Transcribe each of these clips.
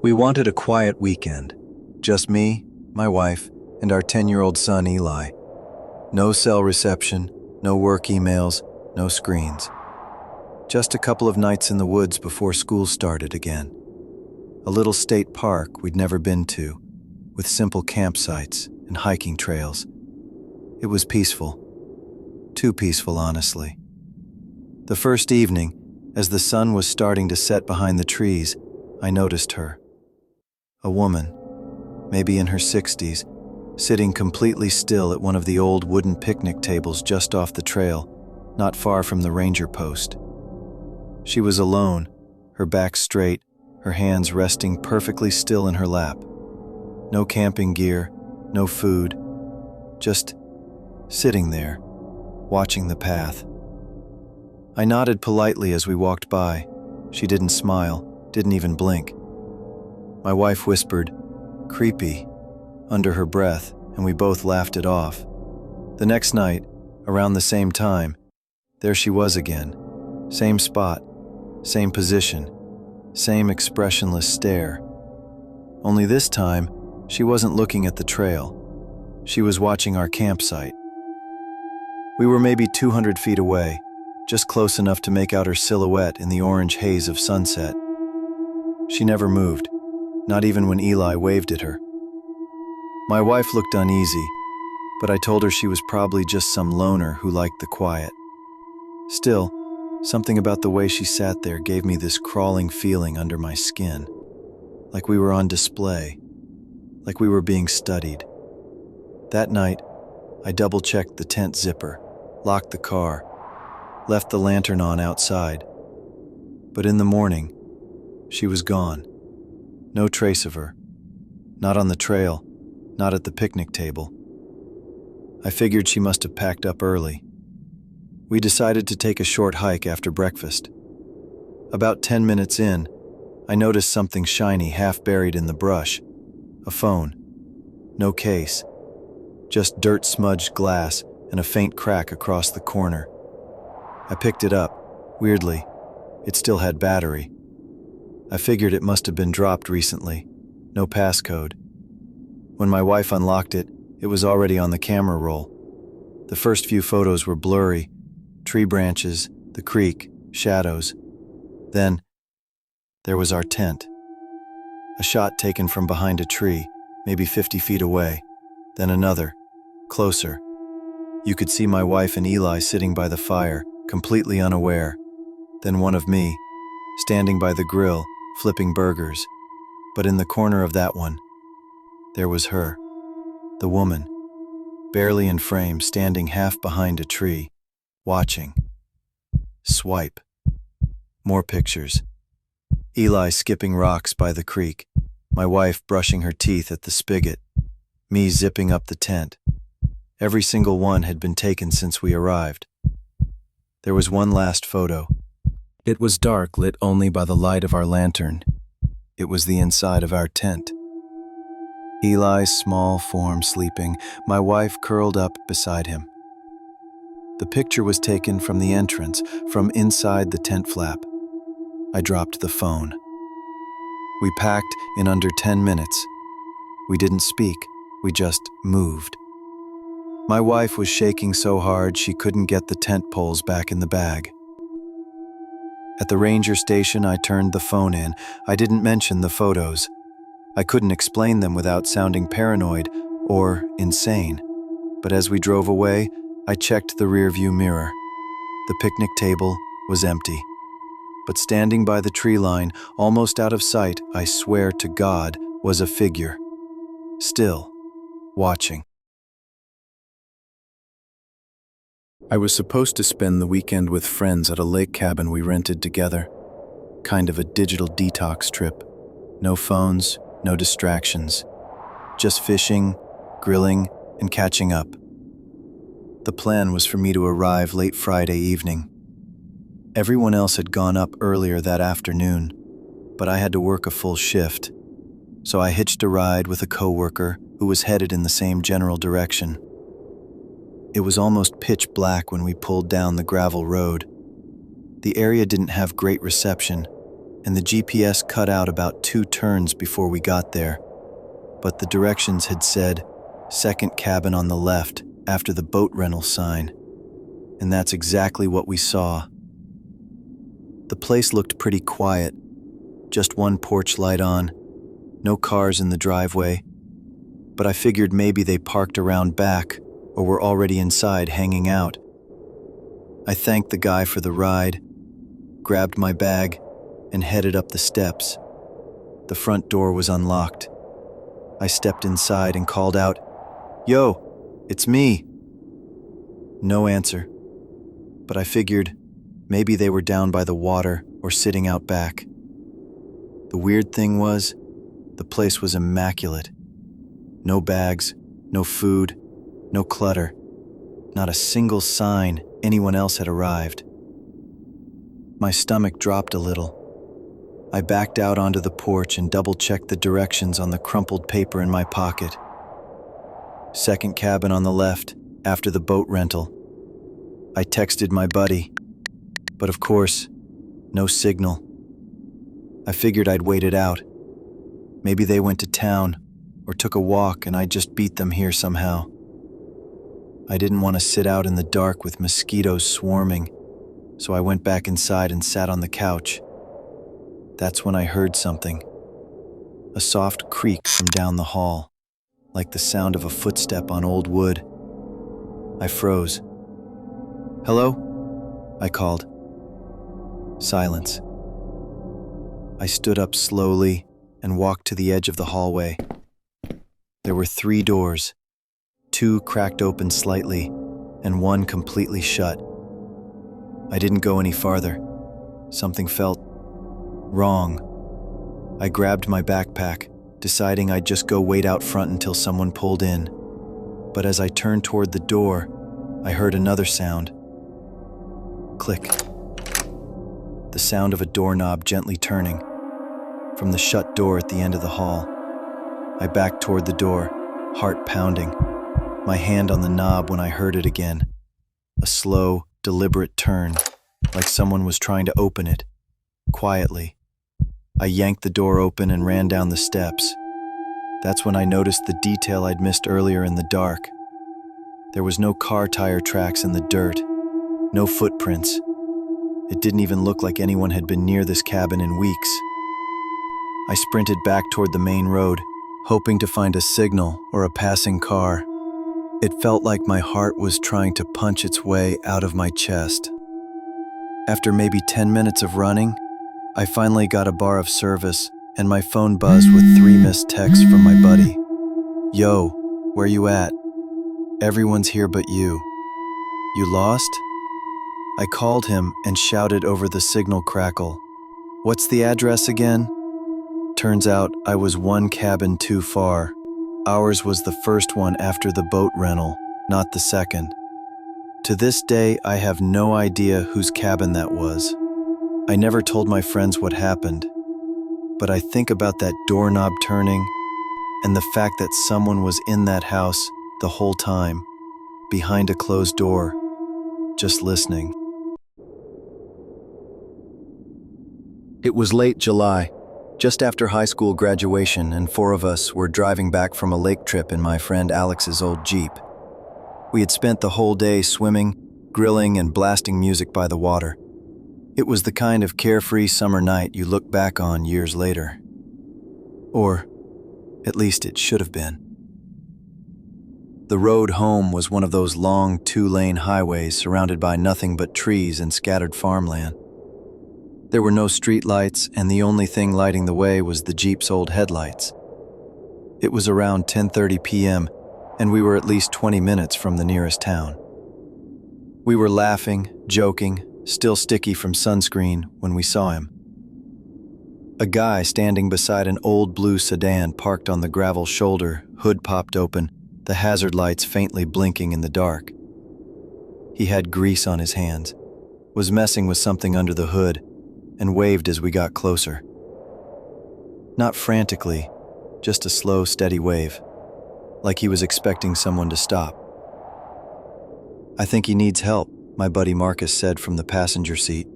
We wanted a quiet weekend. Just me, my wife, and our 10-year-old son Eli. No cell reception, no work emails, no screens. Just a couple of nights in the woods before school started again. A little state park we'd never been to, with simple campsites and hiking trails. It was peaceful. Too peaceful, honestly. The first evening, as the sun was starting to set behind the trees, I noticed her. A woman, maybe in her 60s, sitting completely still at one of the old wooden picnic tables just off the trail, not far from the ranger post. She was alone, her back straight, her hands resting perfectly still in her lap. No camping gear, no food, just sitting there, watching the path. I nodded politely as we walked by. She didn't smile, didn't even blink. My wife whispered, "Creepy," under her breath, and we both laughed it off. The next night, around the same time, there she was again. Same spot, same position, same expressionless stare. Only this time, she wasn't looking at the trail. She was watching our campsite. We were maybe 200 feet away, just close enough to make out her silhouette in the orange haze of sunset. She never moved, not even when Eli waved at her. My wife looked uneasy, but I told her she was probably just some loner who liked the quiet. Still, something about the way she sat there gave me this crawling feeling under my skin, like we were on display, like we were being studied. That night, I double-checked the tent zipper, locked the car, left the lantern on outside. But in the morning, she was gone. No trace of her. Not on the trail, not at the picnic table. I figured she must have packed up early. We decided to take a short hike after breakfast. About 10 minutes in, I noticed something shiny half buried in the brush. A phone. No case. Just dirt-smudged glass and a faint crack across the corner. I picked it up. Weirdly, it still had battery. I figured it must have been dropped recently. No passcode. When my wife unlocked it, it was already on the camera roll. The first few photos were blurry. Tree branches, the creek, shadows. Then, there was our tent. A shot taken from behind a tree, maybe 50 feet away. Then another, closer. You could see my wife and Eli sitting by the fire, completely unaware. Then one of me, standing by the grill, flipping burgers. But in the corner of that one, there was her, the woman, barely in frame, standing half behind a tree, watching. Swipe. More pictures. Eli skipping rocks by the creek, my wife brushing her teeth at the spigot, me zipping up the tent. Every single one had been taken since we arrived. There was one last photo. It was dark, lit only by the light of our lantern. It was the inside of our tent. Eli's small form sleeping, my wife curled up beside him. The picture was taken from the entrance, from inside the tent flap. I dropped the phone. We packed in under 10 minutes. We didn't speak, we just moved. My wife was shaking so hard she couldn't get the tent poles back in the bag. At the ranger station, I turned the phone in. I didn't mention the photos. I couldn't explain them without sounding paranoid or insane. But as we drove away, I checked the rearview mirror. The picnic table was empty. But standing by the tree line, almost out of sight, I swear to God, was a figure. Still, watching. I was supposed to spend the weekend with friends at a lake cabin we rented together. Kind of a digital detox trip. No phones, no distractions. Just fishing, grilling, and catching up. The plan was for me to arrive late Friday evening. Everyone else had gone up earlier that afternoon, but I had to work a full shift. So I hitched a ride with a coworker who was headed in the same general direction. It was almost pitch black when we pulled down the gravel road. The area didn't have great reception. and the GPS cut out about 2 turns before we got there. But the directions had said, second cabin on the left after the boat rental sign. And that's exactly what we saw. The place looked pretty quiet, just one porch light on, no cars in the driveway, but I figured maybe they parked around back or were already inside hanging out. I thanked the guy for the ride, grabbed my bag, and headed up the steps. The front door was unlocked. I stepped inside and called out, "Yo, it's me." No answer, but I figured maybe they were down by the water or sitting out back. The weird thing was, the place was immaculate. No bags, no food, no clutter, not a single sign anyone else had arrived. My stomach dropped a little. I backed out onto the porch and double-checked the directions on the crumpled paper in my pocket. Second cabin on the left, after the boat rental. I texted my buddy, but of course, no signal. I figured I'd wait it out. Maybe they went to town or took a walk and I just beat them here somehow. I didn't want to sit out in the dark with mosquitoes swarming, so I went back inside and sat on the couch. That's when I heard something. A soft creak from down the hall, like the sound of a footstep on old wood. I froze. "Hello?" I called. Silence. I stood up slowly and walked to the edge of the hallway. There were 3 doors, 2 cracked open slightly, and 1 completely shut. I didn't go any farther. Something felt wrong. I grabbed my backpack, deciding I'd just go wait out front until someone pulled in. But as I turned toward the door, I heard another sound. Click. The sound of a doorknob gently turning. From the shut door at the end of the hall. I backed toward the door, heart pounding, my hand on the knob when I heard it again. A slow, deliberate turn, like someone was trying to open it, quietly. I yanked the door open and ran down the steps. That's when I noticed the detail I'd missed earlier in the dark. There was no car tire tracks in the dirt, no footprints. It didn't even look like anyone had been near this cabin in weeks. I sprinted back toward the main road, hoping to find a signal or a passing car. It felt like my heart was trying to punch its way out of my chest. After maybe 10 minutes of running, I finally got a bar of service and my phone buzzed with 3 missed texts from my buddy. "Yo, where you at? Everyone's here but you. You lost?" I called him and shouted over the signal crackle. "What's the address again?" Turns out I was 1 cabin too far. Ours was the first one after the boat rental, not the second. To this day, I have no idea whose cabin that was. I never told my friends what happened, but I think about that doorknob turning and the fact that someone was in that house the whole time, behind a closed door, just listening. It was late July, just after high school graduation, and 4 of us were driving back from a lake trip in my friend Alex's old Jeep. We had spent the whole day swimming, grilling, and blasting music by the water. It was the kind of carefree summer night you look back on years later. Or, at least it should have been. The road home was one of those long 2-lane highways surrounded by nothing but trees and scattered farmland. There were no street lights, and the only thing lighting the way was the Jeep's old headlights. It was around 10:30 p.m., and we were at least 20 minutes from the nearest town. We were laughing, joking, still sticky from sunscreen when we saw him. A guy standing beside an old blue sedan parked on the gravel shoulder, hood popped open, the hazard lights faintly blinking in the dark. He had grease on his hands, was messing with something under the hood, and waved as we got closer. Not frantically, just a slow, steady wave, like he was expecting someone to stop. "I think he needs help," my buddy Marcus said from the passenger seat.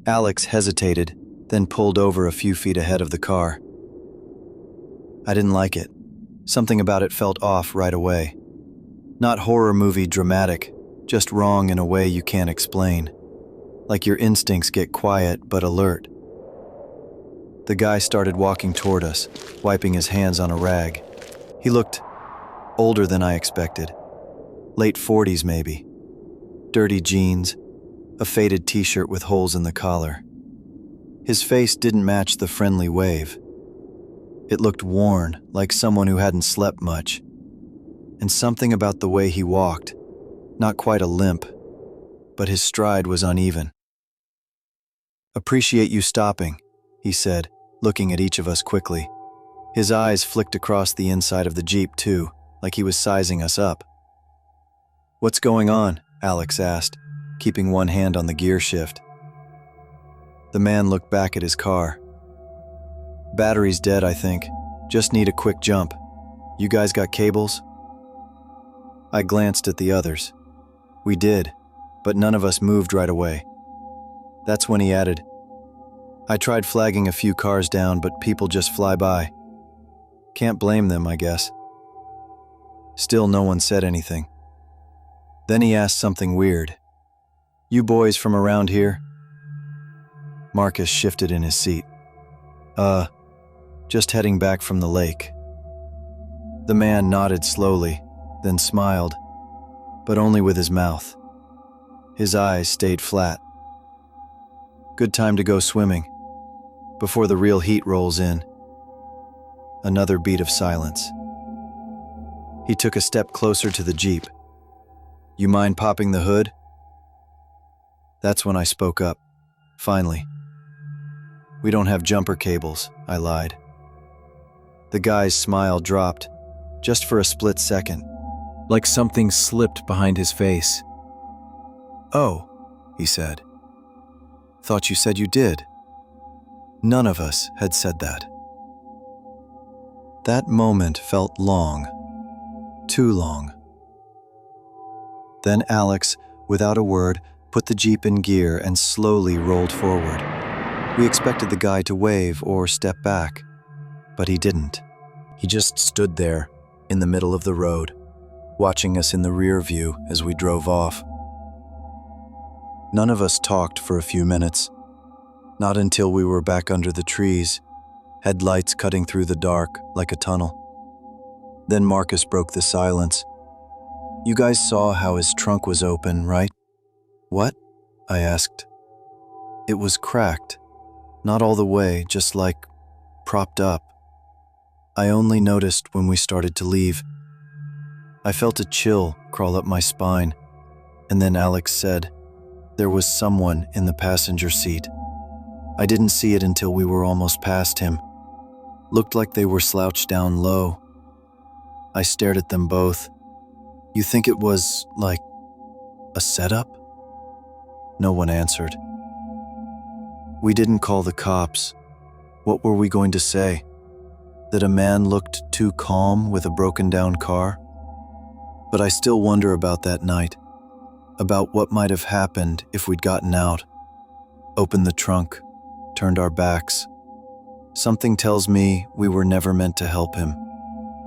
Alex hesitated, then pulled over a few feet ahead of the car. I didn't like it. Something about it felt off right away. Not horror movie dramatic, just wrong in a way you can't explain. Like your instincts get quiet but alert. The guy started walking toward us, wiping his hands on a rag. He looked older than I expected. Late 40s maybe. Dirty jeans, a faded t-shirt with holes in the collar. His face didn't match the friendly wave. It looked worn, like someone who hadn't slept much. And something about the way he walked, not quite a limp, but his stride was uneven. "Appreciate you stopping," he said, looking at each of us quickly. His eyes flicked across the inside of the Jeep too, like he was sizing us up. "What's going on?" Alex asked, keeping one hand on the gear shift. The man looked back at his car. "Battery's dead, I think. Just need a quick jump. You guys got cables?" I glanced at the others. We did, but none of us moved right away. That's when he added, "I tried flagging a few cars down, but people just fly by. Can't blame them, I guess." Still no one said anything. Then he asked something weird. "You boys from around here?" Marcus shifted in his seat. Just heading back from the lake." The man nodded slowly, then smiled, but only with his mouth. His eyes stayed flat. "Good time to go swimming, before the real heat rolls in." Another beat of silence. He took a step closer to the Jeep. "You mind popping the hood?" That's when I spoke up, finally. "We don't have jumper cables," I lied. The guy's smile dropped, just for a split second, like something slipped behind his face. "Oh," he said. "Thought you said you did." None of us had said that. That moment felt long, too long. Then Alex, without a word, put the Jeep in gear and slowly rolled forward. We expected the guy to wave or step back, but he didn't. He just stood there, in the middle of the road, watching us in the rear view as we drove off. None of us talked for a few minutes, not until we were back under the trees, headlights cutting through the dark like a tunnel. Then Marcus broke the silence. "You guys saw how his trunk was open, right?" "What?" I asked. "It was cracked. Not all the way, just like propped up. I only noticed when we started to leave. I felt a chill crawl up my spine, and then Alex said, there was someone in the passenger seat. I didn't see it until we were almost past him. Looked like they were slouched down low. I stared at them both. You think it was, like, a setup?" No one answered. We didn't call the cops. What were we going to say? That a man looked too calm with a broken-down car? But I still wonder about that night, about what might have happened if we'd gotten out, opened the trunk, turned our backs. Something tells me we were never meant to help him.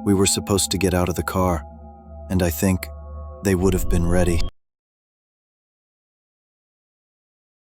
We were supposed to get out of the car, and I think they would have been ready.